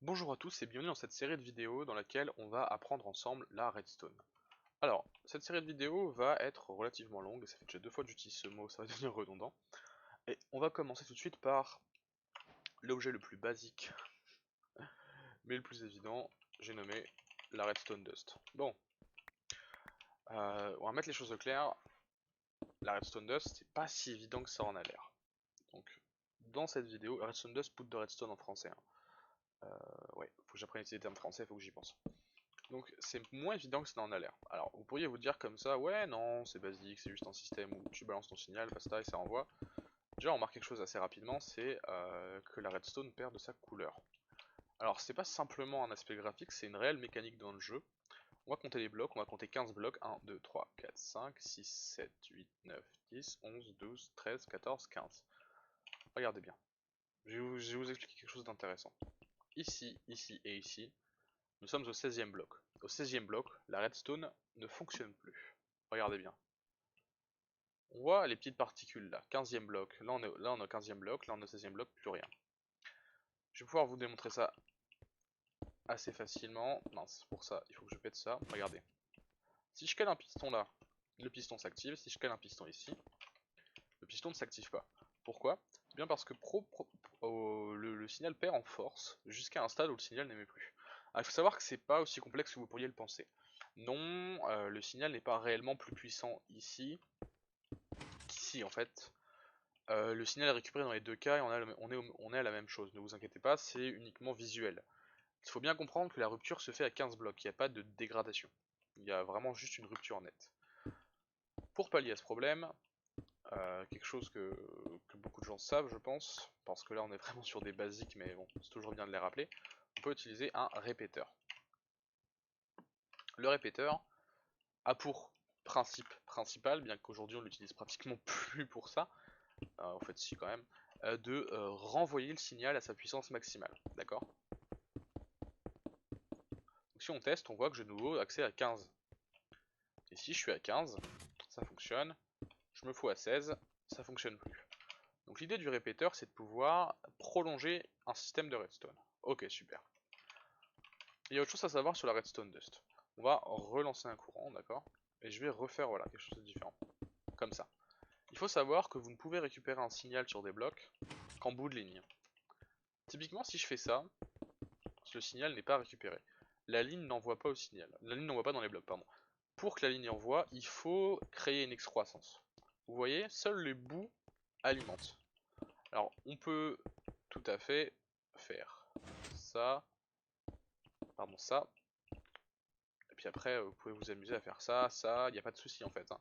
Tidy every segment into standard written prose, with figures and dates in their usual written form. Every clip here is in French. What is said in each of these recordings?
Bonjour à tous et bienvenue dans cette série de vidéos dans laquelle on va apprendre ensemble la redstone. Alors, cette série de vidéos va être relativement longue, et ça fait déjà 2 fois que j'utilise ce mot, ça va devenir redondant. Et on va commencer tout de suite par l'objet le plus basique, mais le plus évident, j'ai nommé la redstone dust. Bon, on va mettre les choses au clair, la redstone dust, c'est pas si évident que ça en a l'air. Donc, dans cette vidéo, redstone dust, poudre de redstone en français. Ouais, faut que j'apprenne les termes français, faut que j'y pense. Donc c'est moins évident que ça n'en a l'air. Alors vous pourriez vous dire comme ça, ouais non, c'est basique, c'est juste un système où tu balances ton signal, basta et ça envoie. Déjà on remarque quelque chose assez rapidement, c'est que la redstone perd de sa couleur. Alors c'est pas simplement un aspect graphique, c'est une réelle mécanique dans le jeu. On va compter les blocs, on va compter 15 blocs, 1, 2, 3, 4, 5, 6, 7, 8, 9, 10, 11, 12, 13, 14, 15. Regardez bien, je vais vous expliquer quelque chose d'intéressant. Ici, ici et ici, nous sommes au 16e bloc. Au 16e bloc, la redstone ne fonctionne plus. Regardez bien. On voit les petites particules là, 15e bloc, là on est au 15e bloc, là on est au 16e bloc, plus rien. Je vais pouvoir vous démontrer ça assez facilement. Mince, pour ça, il faut que je pète ça. Regardez. Si je cale un piston là, le piston s'active. Si je cale un piston ici, le piston ne s'active pas. Pourquoi? Bien parce que le signal perd en force jusqu'à un stade où le signal n'émet plus. Alors, il faut savoir que c'est pas aussi complexe que vous pourriez le penser. Non, le signal n'est pas réellement plus puissant ici qu'ici en fait. Le signal est récupéré dans les deux cas et on est à la même chose, ne vous inquiétez pas, c'est uniquement visuel. Il faut bien comprendre que la rupture se fait à 15 blocs, il n'y a pas de dégradation. Il y a vraiment juste une rupture nette. Pour pallier à ce problème, quelque chose que beaucoup de gens savent je pense, parce que là on est vraiment sur des basiques mais bon, c'est toujours bien de les rappeler, on peut utiliser un répéteur. Le répéteur a pour principe principal, bien qu'aujourd'hui on l'utilise pratiquement plus pour ça, en fait si quand même, de renvoyer le signal à sa puissance maximale, d'accord? Donc si on teste, on voit que j'ai de nouveau accès à 15. Et si je suis à 15, ça fonctionne, je me fous à 16, ça fonctionne plus. Donc l'idée du répéteur, c'est de pouvoir prolonger un système de redstone. Ok, super. Il y a autre chose à savoir sur la redstone dust. On va relancer un courant, d'accord? Et je vais refaire voilà, quelque chose de différent. Comme ça. Il faut savoir que vous ne pouvez récupérer un signal sur des blocs qu'en bout de ligne. Typiquement, si je fais ça, le signal n'est pas récupéré. La ligne n'envoie pas au signal. La ligne n'envoie pas dans les blocs, pardon. Pour que la ligne envoie, il faut créer une excroissance. Vous voyez, seuls les bouts alimentent. Alors, on peut tout à fait faire ça, pardon, ça. Et puis après, vous pouvez vous amuser à faire ça, ça, il n'y a pas de souci en fait. Hein.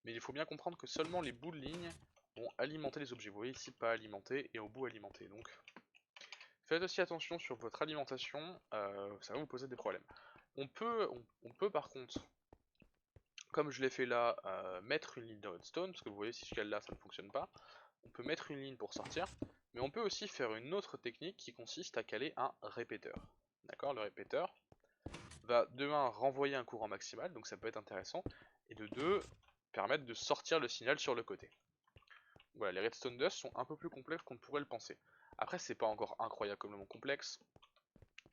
Mais il faut bien comprendre que seulement les bouts de ligne vont alimenter les objets. Vous voyez ici, pas alimenté et au bout alimenté. Donc, faites aussi attention sur votre alimentation, ça va vous poser des problèmes. On peut par contre, comme je l'ai fait là, mettre une ligne de redstone, parce que vous voyez si je cale là ça ne fonctionne pas. On peut mettre une ligne pour sortir, mais on peut aussi faire une autre technique qui consiste à caler un répéteur. D'accord, le répéteur va de 1 renvoyer un courant maximal, donc ça peut être intéressant, et de 2 permettre de sortir le signal sur le côté. Voilà, les redstone dust sont un peu plus complexes qu'on ne pourrait le penser. Après c'est pas encore incroyablement complexe,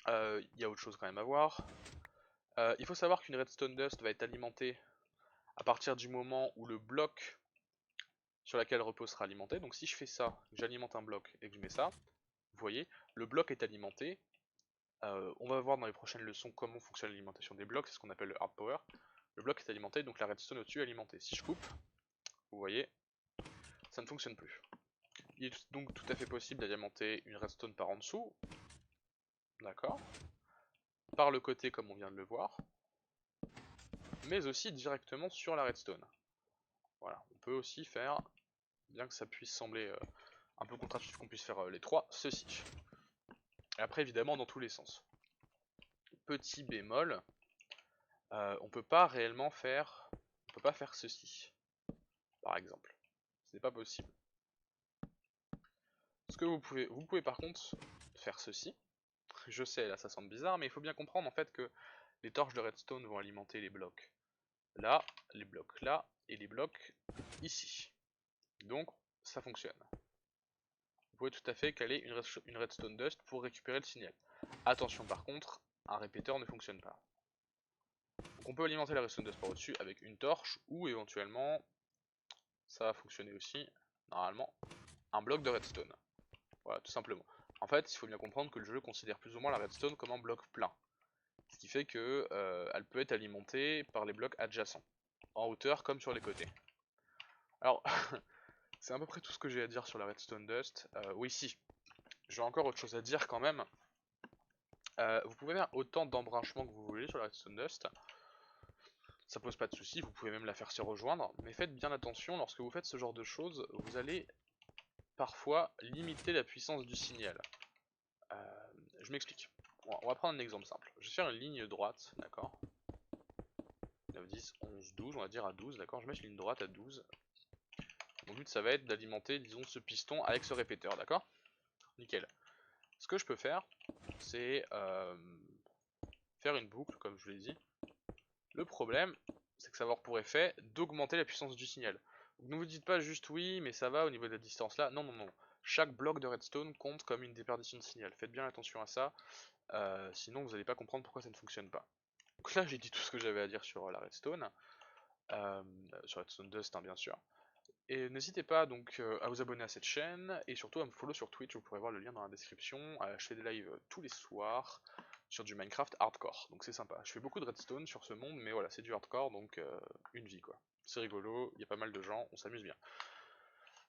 il y a autre chose quand même à voir. Il faut savoir qu'une redstone dust va être alimentée à partir du moment où le bloc sur lequel repose sera alimenté. Donc si je fais ça, j'alimente un bloc et que je mets ça, vous voyez, le bloc est alimenté. On va voir dans les prochaines leçons comment fonctionne l'alimentation des blocs, c'est ce qu'on appelle le hard power. Le bloc est alimenté, donc la redstone au-dessus est alimentée. Si je coupe, vous voyez, ça ne fonctionne plus. Il est donc tout à fait possible d'alimenter une redstone par en dessous, d'accord, par le côté comme on vient de le voir, mais aussi directement sur la redstone. Voilà, on peut aussi faire, bien que ça puisse sembler un peu contre-intuitif qu'on puisse faire les trois, ceci. Et après évidemment dans tous les sens. Petit bémol, on peut pas réellement faire, on peut pas faire ceci, par exemple. Ce n'est pas possible. Ce que vous pouvez par contre faire ceci. Je sais, là ça semble bizarre, mais il faut bien comprendre en fait que les torches de redstone vont alimenter les blocs là, les blocs là, et les blocs ici. Donc ça fonctionne. vous pouvez tout à fait caler une redstone dust pour récupérer le signal. Attention par contre, un répéteur ne fonctionne pas. Donc on peut alimenter la redstone dust par au-dessus avec une torche ou éventuellement, ça va fonctionner aussi, normalement, un bloc de redstone. Voilà, tout simplement. En fait, il faut bien comprendre que le jeu considère plus ou moins la redstone comme un bloc plein. Ce qui fait que elle peut être alimentée par les blocs adjacents, en hauteur comme sur les côtés. Alors, c'est à peu près tout ce que j'ai à dire sur la redstone dust. Oui, si, j'ai encore autre chose à dire quand même. Vous pouvez faire autant d'embranchements que vous voulez sur la redstone dust. Ça pose pas de soucis, vous pouvez même la faire se rejoindre. Mais faites bien attention, lorsque vous faites ce genre de choses, vous allez parfois limiter la puissance du signal. Je m'explique. On va prendre un exemple simple. Je vais faire une ligne droite, d'accord, 9, 10, 11, 12, on va dire à 12, d'accord. Je mets une ligne droite à 12. Mon but ça va être d'alimenter, disons, ce piston avec ce répéteur, d'accord. Nickel. Ce que je peux faire, c'est faire une boucle, comme je vous l'ai dit. Le problème, c'est que ça va avoir pour effet d'augmenter la puissance du signal. Donc ne vous dites pas juste oui, mais ça va au niveau de la distance là. Non, non, non. Chaque bloc de redstone compte comme une déperdition de signal. Faites bien attention à ça, sinon vous n'allez pas comprendre pourquoi ça ne fonctionne pas. Donc là, j'ai dit tout ce que j'avais à dire sur la redstone, sur Redstone Dust, hein, bien sûr. Et n'hésitez pas donc à vous abonner à cette chaîne et surtout à me follow sur Twitch, vous pourrez voir le lien dans la description. Je fais des lives tous les soirs sur du Minecraft hardcore, donc c'est sympa. Je fais beaucoup de redstone sur ce monde, mais voilà, c'est du hardcore, donc une vie quoi. C'est rigolo, il y a pas mal de gens, on s'amuse bien.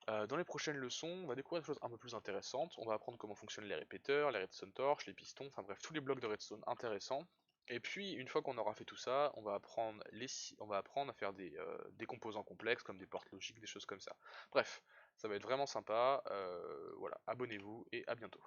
Dans les prochaines leçons, on va découvrir des choses un peu plus intéressantes. On va apprendre comment fonctionnent les répéteurs, les redstone torches, les pistons, enfin bref, tous les blocs de redstone intéressants. Et puis, une fois qu'on aura fait tout ça, on va apprendre à faire des composants complexes comme des portes logiques, des choses comme ça. Bref, ça va être vraiment sympa. Voilà, abonnez-vous et à bientôt.